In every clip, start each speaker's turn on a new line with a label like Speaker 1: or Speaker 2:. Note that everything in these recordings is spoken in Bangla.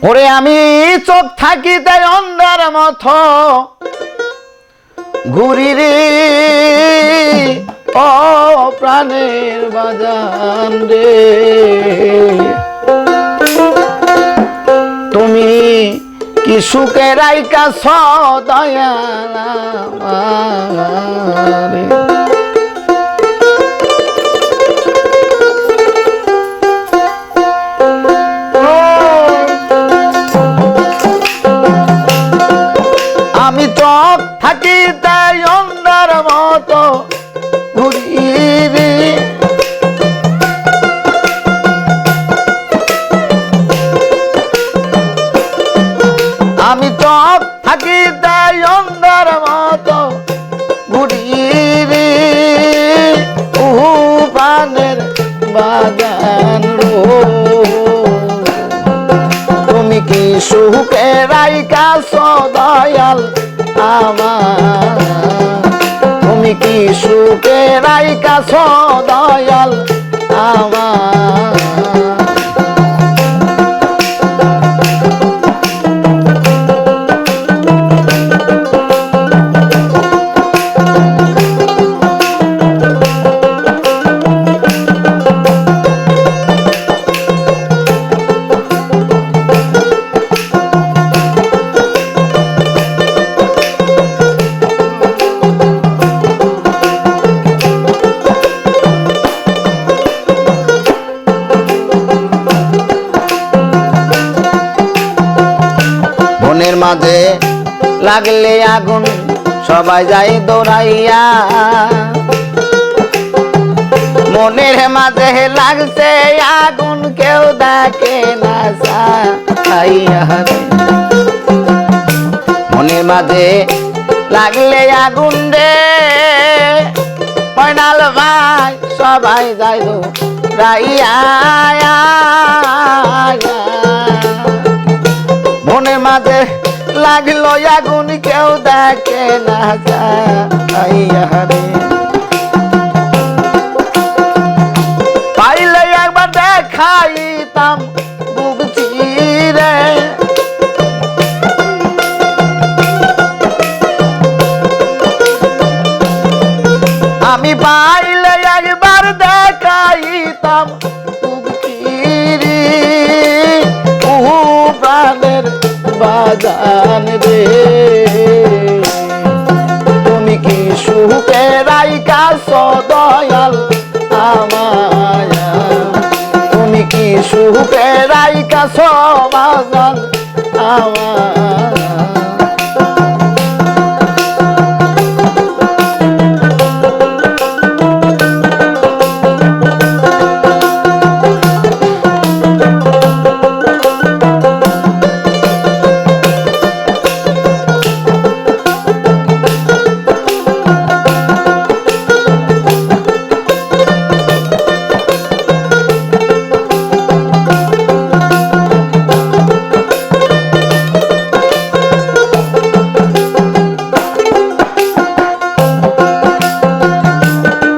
Speaker 1: ওরে আমি চোখ থাকিতে অন্ধার মতো ঘুরি রে ও প্রাণের বাজান রে, তুমি কি সুখে রাইকাছ দয়াল আমারে। আমি চোখ থাকিতে অন্ধার মতো ঘুরি রে, আমি চোখ থাকিতে অন্ধার মতো ঘুরি রে ও প্রাণের বাজান রো, তুমি কি সুখে রাইকাছ দয়াল আমার, তুমি কি সুখে রাইকাছ দয়াল আমার। মনের মাঝে লাগলে আগুন সবাই যায় দৌড়াইয়া, মনের মাঝে লাগছে আগুন কেউ দেখে না চাইয়া, মনের মাঝে লাগলে আগুন রে ময়নাল ভাই সবাই যায় দৌড়াইয়া, মনের মাঝে লাগলো আগুন কেউ দেখে না চাইয়া রে, পাইলে একবার দেখাইতাম বুক চিরে, আমি পাইলে একবার দেখাইতাম বুক চিরে ও প্রাণের বাজান রে, তুমি কি সুখে রাইকাছ দয়াল আমায়, তুমি কি সুখে রাইকাছ বাজান আমায়।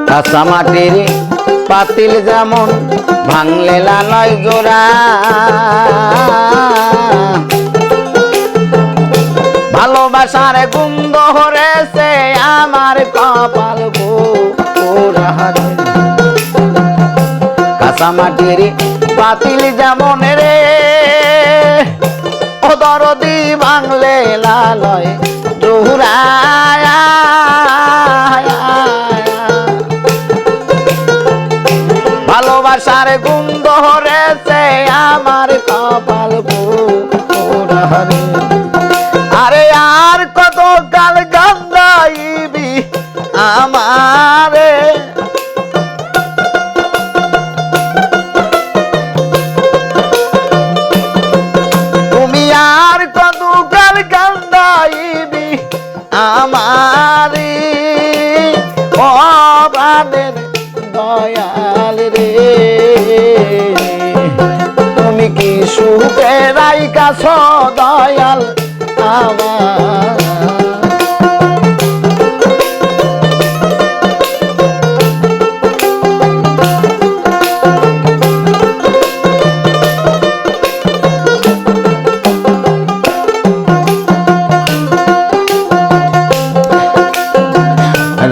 Speaker 1: কাঁচা মাটির পাতিল যেমন ভাঙলে লালয় জোড়া, ভালোবাসার গন্ধ হরেছে আমার কপাল পোড়া, কাঁচা মাটির পাতিল যেমন রে ও দরদি ভাঙলে লালয় জোড়া, ভালোবাসার গন্ধ হরেছে আমার কপাল পোড়া, আরে আর কত কাল গান্ধাইবি আমারে, তুমি আর কত কাল গান্ধাইবি আমারে ও প্রাণের দয়াল রে, তুমি কি সুখে রাইকাছ দয়াল আমার।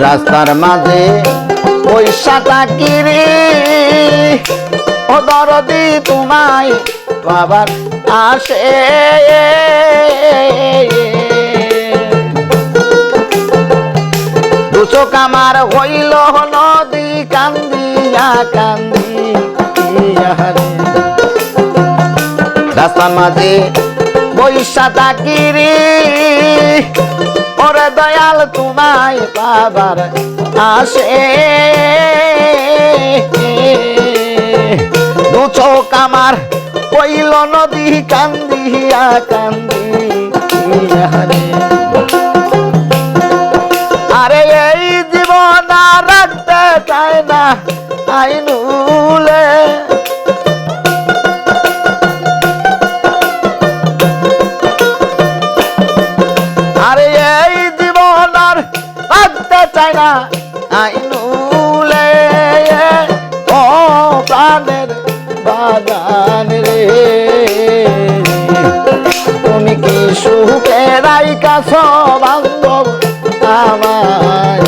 Speaker 1: রাস্তার মাঝে পয়সাটা কিরি ও দরদি তোমায় বাবার আসে দুচোখ আমার হইল নদী কান্দিয়া কান্দিয়া রে রাস্তার মাঝে পয়সাটা কিরি ওরে দয়াল তোমায় বাবার আসে দু চোখ আমার কইল নদী কান্দিয়া কান্দিয়া রে আরে এই জীবন আর রাখতে চায় না আইনুলে আরে এই জীবন আর রাখতে চায় না আইনুলে ও প্রাণের বাগান রে তুমি কি সুখে রাইকাছ বান্ধব আমার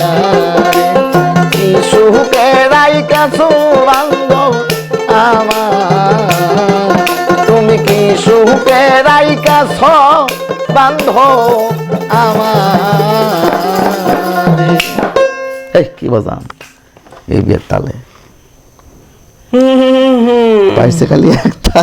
Speaker 1: কি সুখে রাইকাছ বান্ধব আমার তুমি কি সুখে রাইকাছ বান্ধব আমার এই কি বাজান এই বিয়ের তালে পাইছে খালি একটা